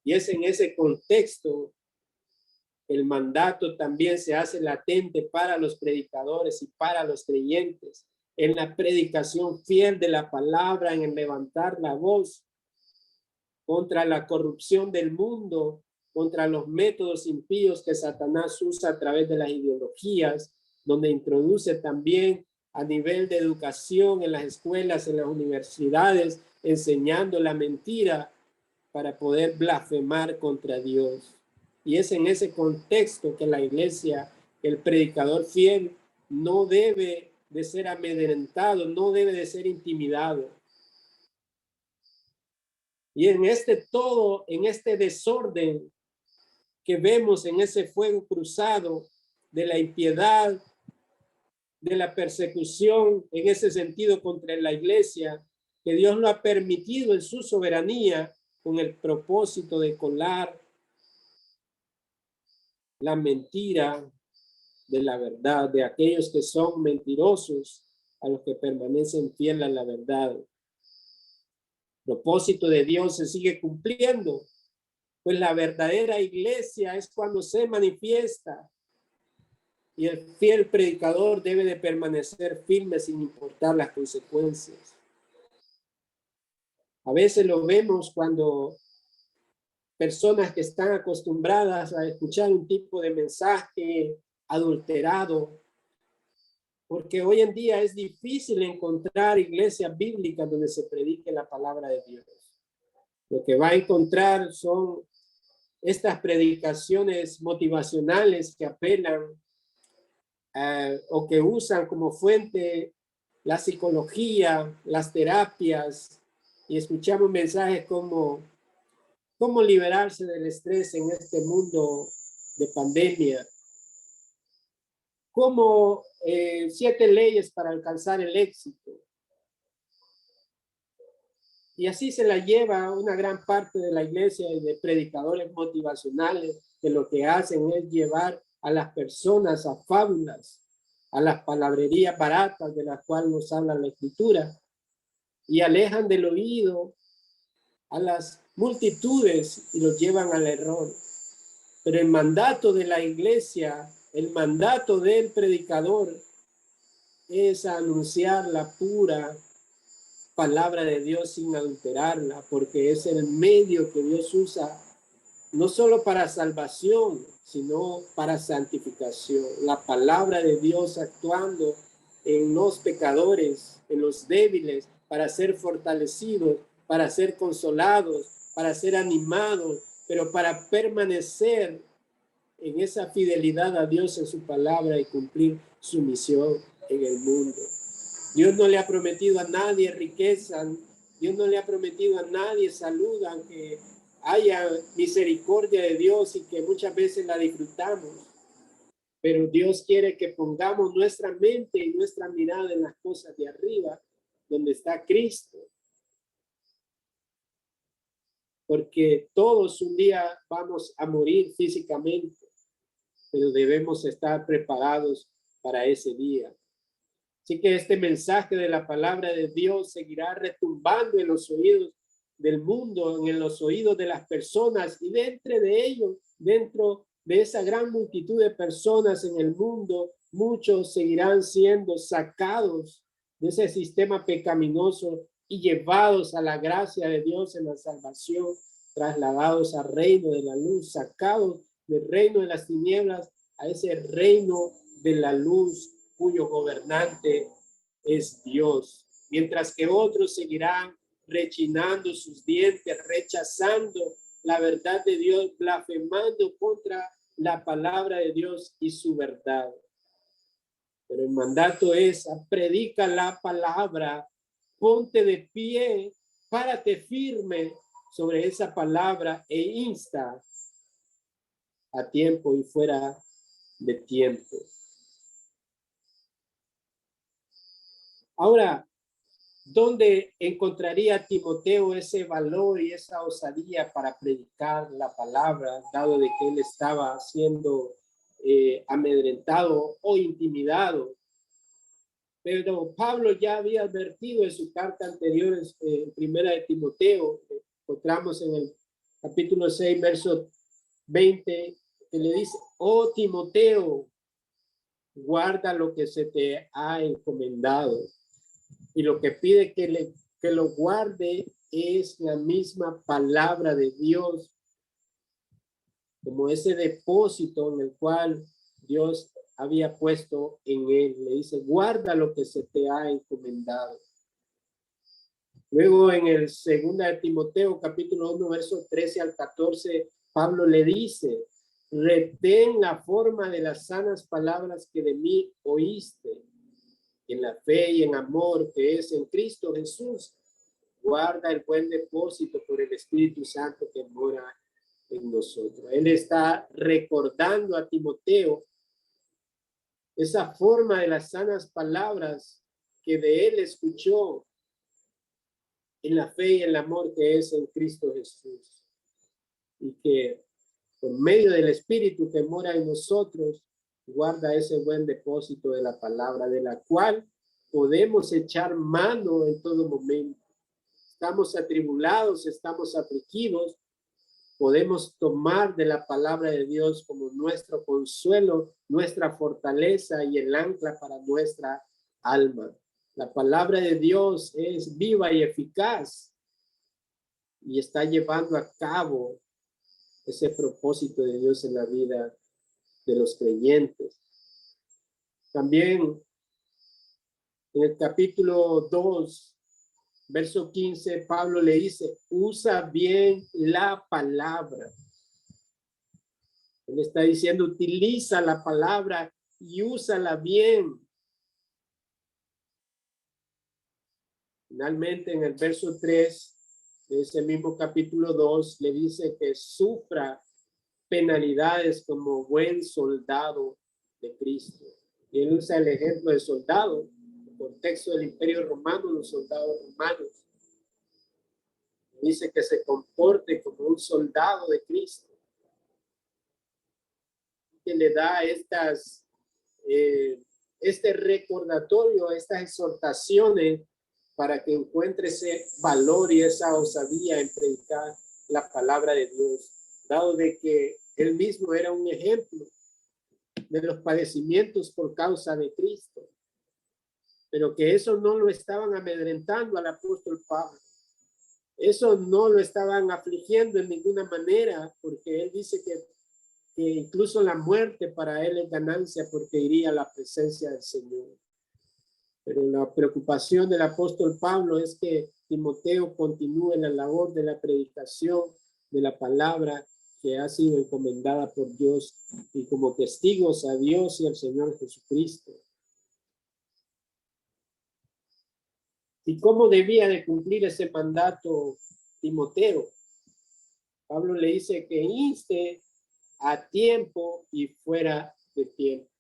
Y es en ese contexto el mandato también se hace latente para los predicadores y para los creyentes en la predicación fiel de la palabra, en el levantar la voz contra la corrupción del mundo, contra los métodos impíos que Satanás usa a través de las ideologías, donde introduce también a nivel de educación en las escuelas, en las universidades, enseñando la mentira para poder blasfemar contra Dios. Y es en ese contexto que la iglesia, el predicador fiel, no debe de ser amedrentado, no debe de ser intimidado. Y en este desorden que vemos en ese fuego cruzado de la impiedad, de la persecución, en ese sentido contra la iglesia, que Dios lo ha permitido en su soberanía con el propósito de colar la mentira de la verdad, de aquellos que son mentirosos a los que permanecen fieles a la verdad. El propósito de Dios se sigue cumpliendo, pues la verdadera iglesia es cuando se manifiesta y el fiel predicador debe de permanecer firme sin importar las consecuencias. A veces lo vemos cuando personas que están acostumbradas a escuchar un tipo de mensaje adulterado, porque hoy en día es difícil encontrar iglesias bíblicas donde se predique la palabra de Dios. Lo que va a encontrar son estas predicaciones motivacionales que apelan o que usan como fuente la psicología, las terapias, y escuchamos mensajes como cómo liberarse del estrés en este mundo de pandemia, como 7 leyes para alcanzar el éxito. Y así se la lleva una gran parte de la iglesia y de predicadores motivacionales, que lo que hacen es llevar a las personas a fábulas, a las palabrerías baratas de las cuales nos habla la Escritura, y alejan del oído a las multitudes y los llevan al error. Pero el mandato de la iglesia, el mandato del predicador es anunciar la pura palabra de Dios sin adulterarla, porque es el medio que Dios usa no solo para salvación, sino para santificación. La palabra de Dios actuando en los pecadores, en los débiles, para ser fortalecidos, para ser consolados, para ser animados, pero para permanecer en esa fidelidad a Dios en su palabra y cumplir su misión en el mundo. Dios no le ha prometido a nadie riqueza, Dios no le ha prometido a nadie salud, aunque haya misericordia de Dios y que muchas veces la disfrutamos. Pero Dios quiere que pongamos nuestra mente y nuestra mirada en las cosas de arriba, donde está Cristo. Porque todos un día vamos a morir físicamente, pero debemos estar preparados para ese día. Así que este mensaje de la palabra de Dios seguirá retumbando en los oídos del mundo, en los oídos de las personas, y dentro de ellos, dentro de esa gran multitud de personas en el mundo, muchos seguirán siendo sacados de ese sistema pecaminoso y llevados a la gracia de Dios en la salvación, trasladados al reino de la luz, sacados del reino de las tinieblas a ese reino de la luz, cuyo gobernante es Dios, mientras que otros seguirán rechinando sus dientes, rechazando la verdad de Dios, blasfemando contra la palabra de Dios y su verdad. Pero el mandato es: predica la palabra, ponte de pie, párate firme sobre esa palabra e insta a tiempo y fuera de tiempo. Ahora, ¿dónde encontraría Timoteo ese valor y esa osadía para predicar la palabra, dado de que él estaba siendo amedrentado o intimidado? Pero Pablo ya había advertido en su carta anterior, primera de Timoteo, encontramos en el capítulo 6, verso 20, que le dice: oh Timoteo, guarda lo que se te ha encomendado. Y lo que pide que lo guarde es la misma palabra de Dios, como ese depósito en el cual Dios había puesto en él. Le dice: guarda lo que se te ha encomendado. Luego en el 2 de Timoteo, capítulo 1, verso 13 al 14, Pablo le dice: retén la forma de las sanas palabras que de mí oíste, en la fe y en amor que es en Cristo Jesús. Guarda el buen depósito por el Espíritu Santo que mora en nosotros. Él está recordando a Timoteo esa forma de las sanas palabras que de él escuchó en la fe y el amor que es en Cristo Jesús, y que por medio del Espíritu que mora en nosotros guarda ese buen depósito de la palabra, de la cual podemos echar mano en todo momento. Estamos atribulados, estamos afligidos, podemos tomar de la palabra de Dios como nuestro consuelo, nuestra fortaleza y el ancla para nuestra alma. La palabra de Dios es viva y eficaz y está llevando a cabo ese propósito de Dios en la vida de los creyentes. También en el capítulo 2, verso 15, Pablo le dice, usa bien la palabra. Él está diciendo, utiliza la palabra y úsala bien. Finalmente, en el verso 3 de ese mismo capítulo 2, le dice que sufra penalidades como buen soldado de Cristo. Y él usa el ejemplo de soldado, en el contexto del Imperio Romano, los soldados romanos. Dice que se comporte como un soldado de Cristo. Que le da este recordatorio, estas exhortaciones para que encuentre ese valor y esa osadía en predicar la palabra de Dios, dado de que él mismo era un ejemplo de los padecimientos por causa de Cristo, pero que eso no lo estaban amedrentando al apóstol Pablo. Eso no lo estaban afligiendo en ninguna manera, porque él dice que incluso la muerte para él es ganancia porque iría a la presencia del Señor. Pero la preocupación del apóstol Pablo es que Timoteo continúe la labor de la predicación de la palabra que ha sido encomendada por Dios y como testigos a Dios y al Señor Jesucristo. ¿Y cómo debía de cumplir ese mandato Timoteo? Pablo le dice que inste a tiempo y fuera de tiempo.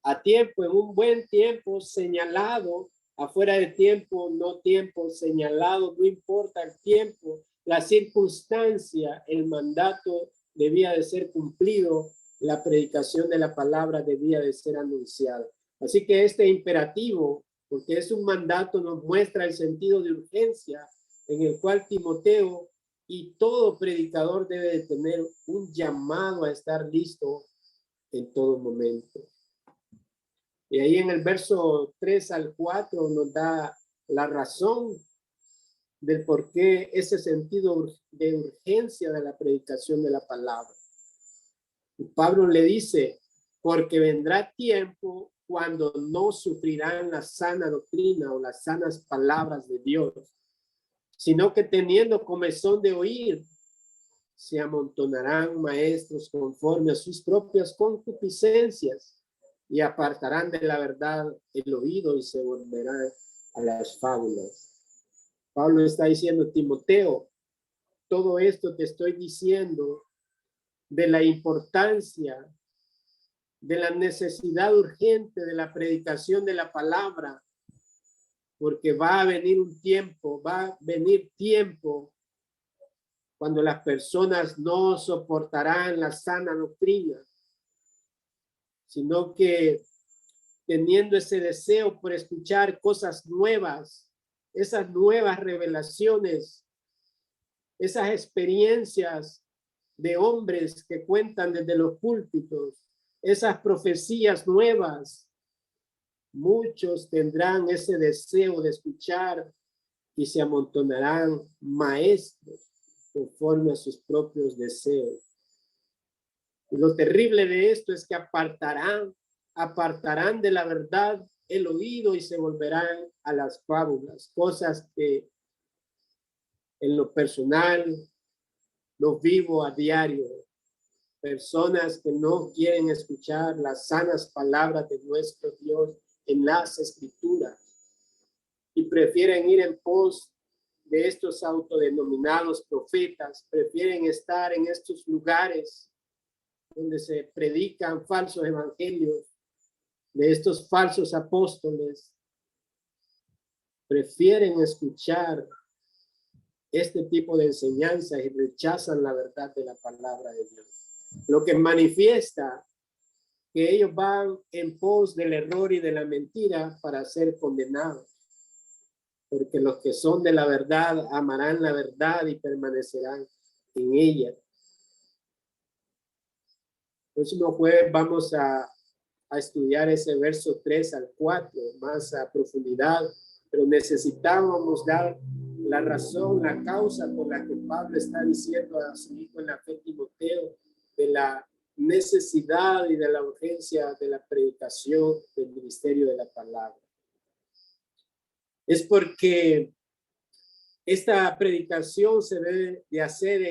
A tiempo, en un buen tiempo señalado, afuera de tiempo, no tiempo señalado, no importa el tiempo, la circunstancia, el mandato debía de ser cumplido, la predicación de la palabra debía de ser anunciada. Así que este imperativo, porque es un mandato, nos muestra el sentido de urgencia en el cual Timoteo y todo predicador debe de tener un llamado a estar listo en todo momento. Y ahí en el verso 3 al 4 nos da la razón del por qué ese sentido de urgencia de la predicación de la palabra. Y Pablo le dice, porque vendrá tiempo cuando no sufrirán la sana doctrina o las sanas palabras de Dios, sino que teniendo comezón de oír, se amontonarán maestros conforme a sus propias concupiscencias y apartarán de la verdad el oído y se volverán a las fábulas. Pablo está diciendo, Timoteo, todo esto te estoy diciendo de la importancia, de la necesidad urgente de la predicación de la palabra, porque va a venir un tiempo, va a venir tiempo cuando las personas no soportarán la sana doctrina, sino que teniendo ese deseo por escuchar cosas nuevas, esas nuevas revelaciones, esas experiencias de hombres que cuentan desde los púlpitos, esas profecías nuevas, muchos tendrán ese deseo de escuchar y se amontonarán maestros conforme a sus propios deseos. Y lo terrible de esto es que apartarán de la verdad el oído y se volverán a las fábulas, cosas que en lo personal lo vivo a diario. Personas que no quieren escuchar las sanas palabras de nuestro Dios en las escrituras y prefieren ir en pos de estos autodenominados profetas, prefieren estar en estos lugares donde se predican falsos evangelios, de estos falsos apóstoles, prefieren escuchar este tipo de enseñanzas y rechazan la verdad de la palabra de Dios. Lo que manifiesta que ellos van en pos del error y de la mentira para ser condenados. Porque los que son de la verdad amarán la verdad y permanecerán en ella. El próximo jueves vamos a estudiar ese verso 3 al 4 más a profundidad, pero necesitábamos dar la razón, la causa por la que Pablo está diciendo a su hijo en la fe, Timoteo, de la necesidad y de la urgencia de la predicación del ministerio de la palabra. Es porque esta predicación se debe de hacer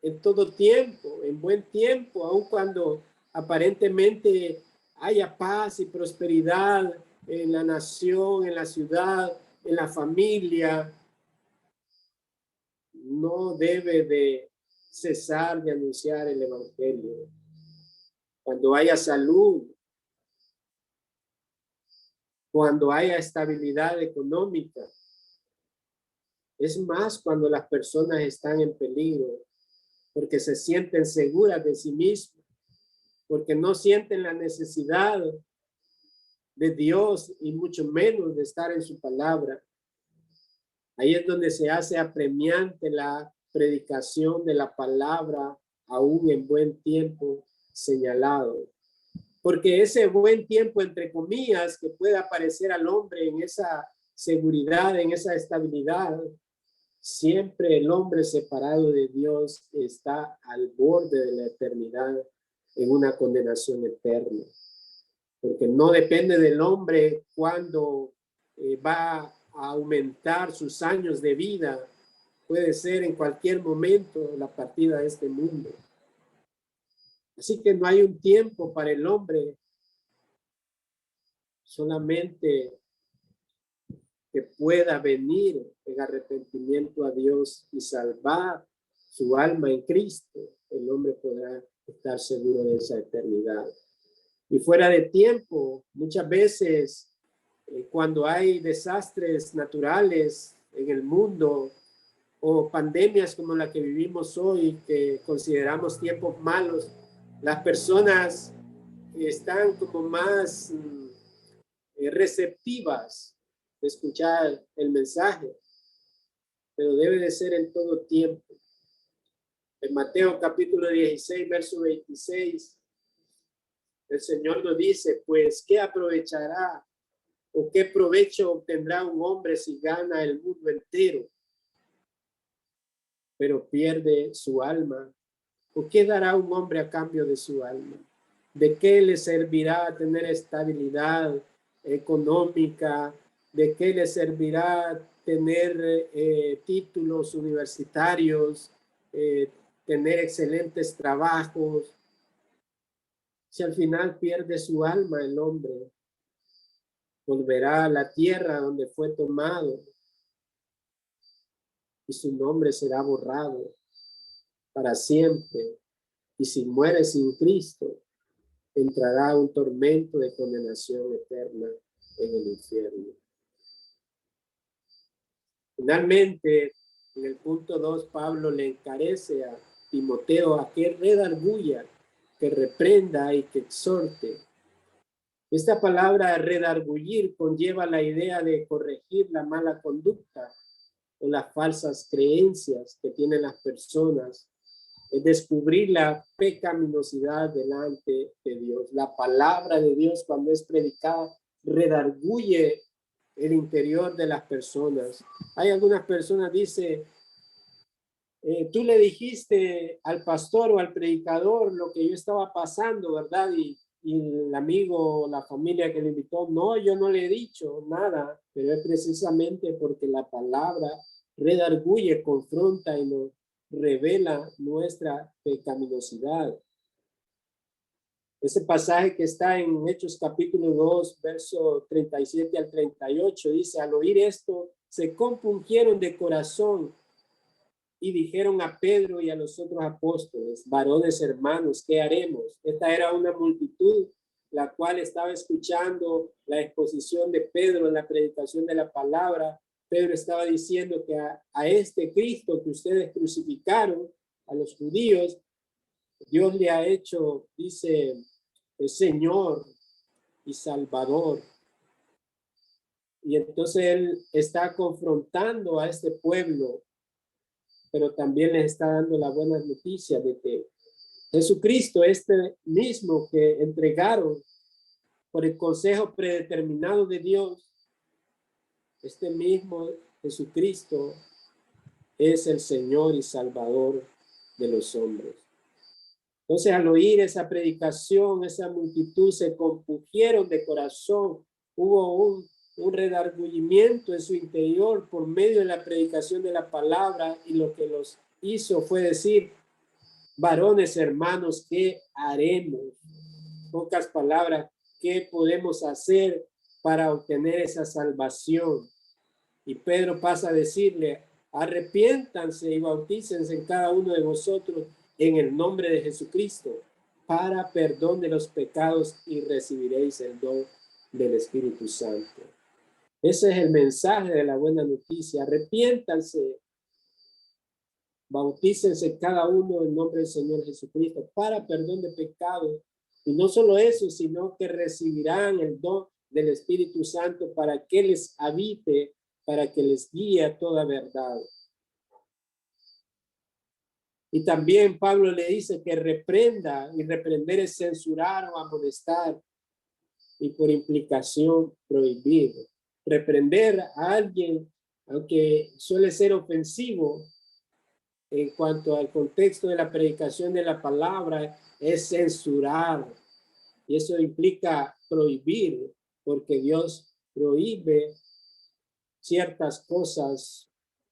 en todo tiempo, en buen tiempo, aun cuando aparentemente haya paz y prosperidad en la nación, en la ciudad, en la familia. No debe de cesar de anunciar el evangelio. Cuando haya salud, cuando haya estabilidad económica, es más cuando las personas están en peligro, porque se sienten seguras de sí mismas, porque no sienten la necesidad de Dios y mucho menos de estar en su palabra. Ahí es donde se hace apremiante la predicación de la palabra, aún en buen tiempo señalado. Porque ese buen tiempo, entre comillas, que puede aparecer al hombre en esa seguridad, en esa estabilidad, siempre el hombre separado de Dios está al borde de la eternidad en una condenación eterna. Porque no depende del hombre cuando va a aumentar sus años de vida. Puede ser en cualquier momento la partida de este mundo. Así que no hay un tiempo para el hombre, solamente que pueda venir en arrepentimiento a Dios y salvar su alma en Cristo. El hombre podrá estar seguro de esa eternidad. Y fuera de tiempo, muchas veces cuando hay desastres naturales en el mundo o pandemias como la que vivimos hoy, que consideramos tiempos malos, las personas están como más receptivas de escuchar el mensaje, pero debe de ser en todo tiempo. En Mateo capítulo 16, verso 26, el Señor nos dice, pues, ¿qué aprovechará o qué provecho obtendrá un hombre si gana el mundo entero, pero pierde su alma? ¿O qué dará un hombre a cambio de su alma? ¿De qué le servirá tener estabilidad económica? ¿De qué le servirá tener títulos universitarios, tener excelentes trabajos, si al final pierde su alma el hombre? Volverá a la tierra donde fue tomado y su nombre será borrado para siempre. Y si muere sin Cristo, entrará un tormento de condenación eterna en el infierno. Finalmente, en el punto 2, Pablo le encarece a Timoteo a que redarguya, que reprenda y que exhorte. Esta palabra redargullir conlleva la idea de corregir la mala conducta o las falsas creencias que tienen las personas, es descubrir la pecaminosidad delante de Dios. La palabra de Dios, cuando es predicada, redarguye el interior de las personas. Hay algunas personas, dice, tú le dijiste al pastor o al predicador lo que yo estaba pasando, ¿verdad? Y el amigo, la familia que le invitó, no, yo no le he dicho nada, pero es precisamente porque la palabra redarguye, confronta y nos revela nuestra pecaminosidad. Ese pasaje que está en Hechos capítulo 2, verso 37 al 38, dice, al oír esto, se compungieron de corazón y dijeron a Pedro y a los otros apóstoles, varones hermanos, ¿qué haremos? Esta era una multitud la cual estaba escuchando la exposición de Pedro en la predicación de la palabra. Pedro estaba diciendo que a este Cristo que ustedes crucificaron, a los judíos, Dios le ha hecho, dice, el Señor y Salvador. Y entonces él está confrontando a este pueblo, pero también les está dando la buena noticia de que Jesucristo, este mismo que entregaron por el consejo predeterminado de Dios, este mismo Jesucristo es el Señor y Salvador de los hombres. Entonces, al oír esa predicación, esa multitud se compungieron de corazón. Hubo un redargüimiento en su interior por medio de la predicación de la palabra, y lo que los hizo fue decir: varones hermanos, ¿qué haremos? Pocas palabras, ¿qué podemos hacer para obtener esa salvación? Y Pedro pasa a decirle: arrepiéntanse y bautícense en cada uno de vosotros en el nombre de Jesucristo para perdón de los pecados, y recibiréis el don del Espíritu Santo. Ese es el mensaje de la buena noticia. Arrepiéntanse, bautícense cada uno en nombre del Señor Jesucristo para perdón de pecados. Y no solo eso, sino que recibirán el don del Espíritu Santo para que les habite, para que les guíe a toda verdad. Y también Pablo le dice que reprenda, y reprender es censurar o amonestar, y por implicación prohibir. Reprender a alguien, aunque suele ser ofensivo en cuanto al contexto de la predicación de la palabra, es censurar. Y eso implica prohibir, porque Dios prohíbe ciertas cosas,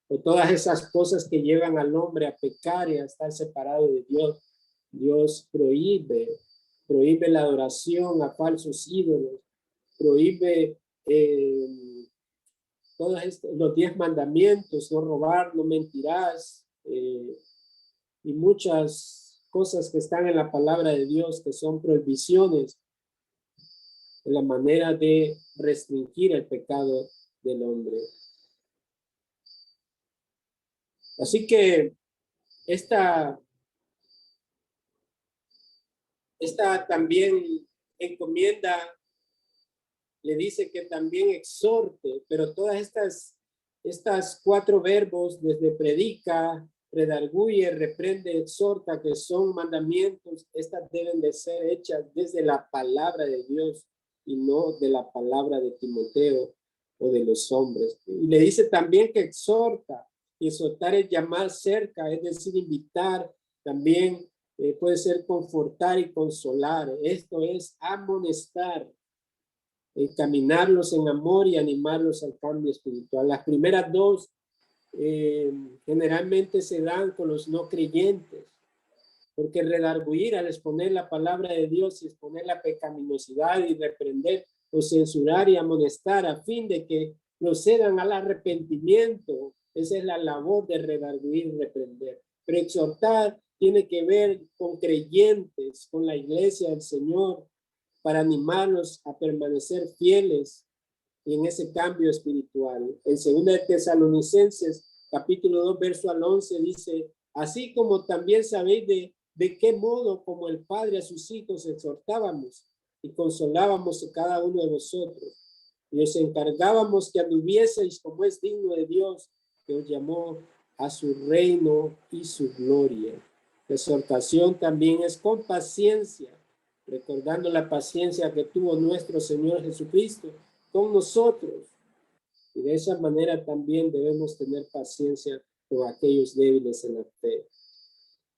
o todas esas cosas que llevan al hombre a pecar y a estar separado de Dios. Dios prohíbe la adoración a falsos ídolos, prohíbe todos los 10 mandamientos: no robar, no mentirás, y muchas cosas que están en la palabra de Dios, que son prohibiciones en la manera de restringir el pecado del hombre. Así que esta también encomienda le dice que también exhorte, pero todas estas 4 verbos, desde predica, redarguye, reprende, exhorta, que son mandamientos, estas deben de ser hechas desde la palabra de Dios y no de la palabra de Timoteo o de los hombres. Y le dice también que exhorta, y exhortar es llamar cerca, es decir, invitar. También puede ser confortar y consolar. Esto es amonestar, encaminarlos en amor y animarlos al cambio espiritual. Las primeras 2 generalmente se dan con los no creyentes, porque redarguir, al exponer la palabra de Dios y exponer la pecaminosidad y reprender o censurar y amonestar a fin de que procedan al arrepentimiento, esa es la labor de redarguir y reprender. Pero exhortar tiene que ver con creyentes, con la iglesia del Señor, para animarlos a permanecer fieles en ese cambio espiritual. En 2 de Tesalonicenses, capítulo 2, verso al 11, dice: así como también sabéis de qué modo, como el Padre a sus hijos, exhortábamos y consolábamos a cada uno de vosotros, y os encargábamos que anduvieseis como es digno de Dios, que os llamó a su reino y su gloria. La exhortación también es con paciencia, recordando la paciencia que tuvo nuestro Señor Jesucristo con nosotros. Y de esa manera también debemos tener paciencia con aquellos débiles en la fe.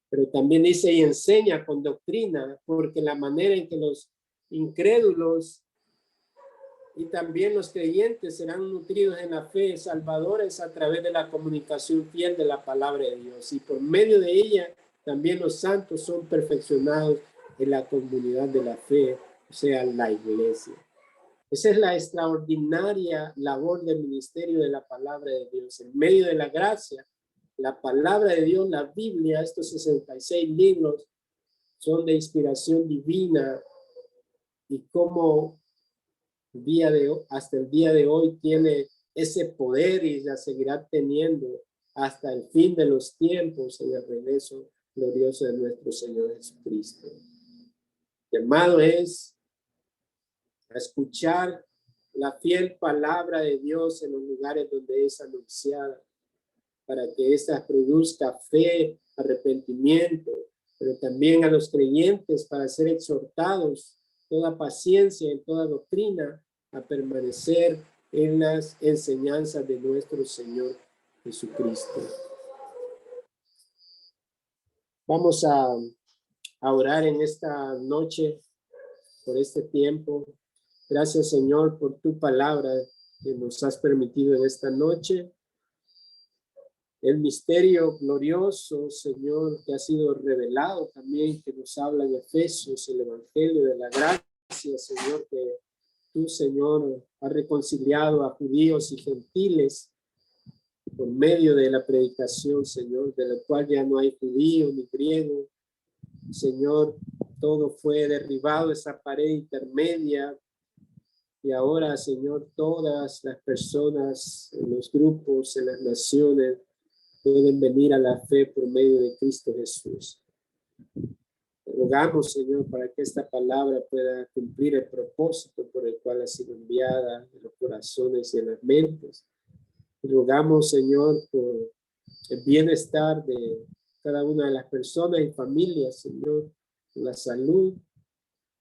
Pero también dice: y enseña con doctrina, porque la manera en que los incrédulos y también los creyentes serán nutridos en la fe salvadora es a través de la comunicación fiel de la palabra de Dios. Y por medio de ella también los santos son perfeccionados en la comunidad de la fe, o sea, la iglesia. Esa es la extraordinaria labor del ministerio de la palabra de Dios. En medio de la gracia, la palabra de Dios, la Biblia, estos 66 libros son de inspiración divina, y como hasta el día de hoy tiene ese poder, y la seguirá teniendo hasta el fin de los tiempos, en el regreso glorioso de nuestro Señor Jesucristo. Llamado es a escuchar la fiel palabra de Dios en los lugares donde es anunciada, para que ésta produzca fe, arrepentimiento, pero también a los creyentes para ser exhortados, toda paciencia en toda doctrina, a permanecer en las enseñanzas de nuestro Señor Jesucristo. Vamos a orar en esta noche por este tiempo. Gracias, Señor, por tu palabra que nos has permitido en esta noche. El misterio glorioso, Señor, que ha sido revelado también, que nos habla en Efesios, el evangelio de la gracia, Señor, que tú, Señor, has reconciliado a judíos y gentiles por medio de la predicación, Señor, de la cual ya no hay judío ni griego. Señor, todo fue derribado, esa pared intermedia. Y ahora, Señor, todas las personas en los grupos, en las naciones, pueden venir a la fe por medio de Cristo Jesús. Te rogamos, Señor, para que esta palabra pueda cumplir el propósito por el cual ha sido enviada en los corazones y en las mentes. Te rogamos, Señor, por el bienestar de cada una de las personas y familias, Señor, por la salud,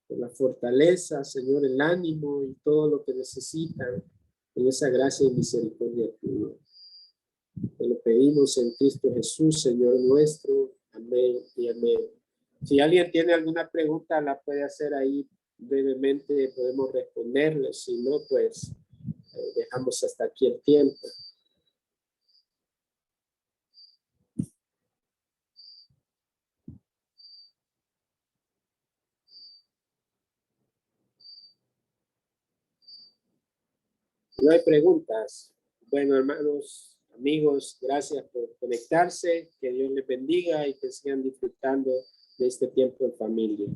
por la fortaleza, Señor, el ánimo y todo lo que necesitan en esa gracia y misericordia tuya. Te lo pedimos en Cristo Jesús, Señor nuestro. Amén y amén. Si alguien tiene alguna pregunta, la puede hacer ahí brevemente, podemos responderle. Si no, pues dejamos hasta aquí el tiempo. No hay preguntas. Bueno, hermanos, amigos, gracias por conectarse. Que Dios les bendiga y que sigan disfrutando de este tiempo en familia.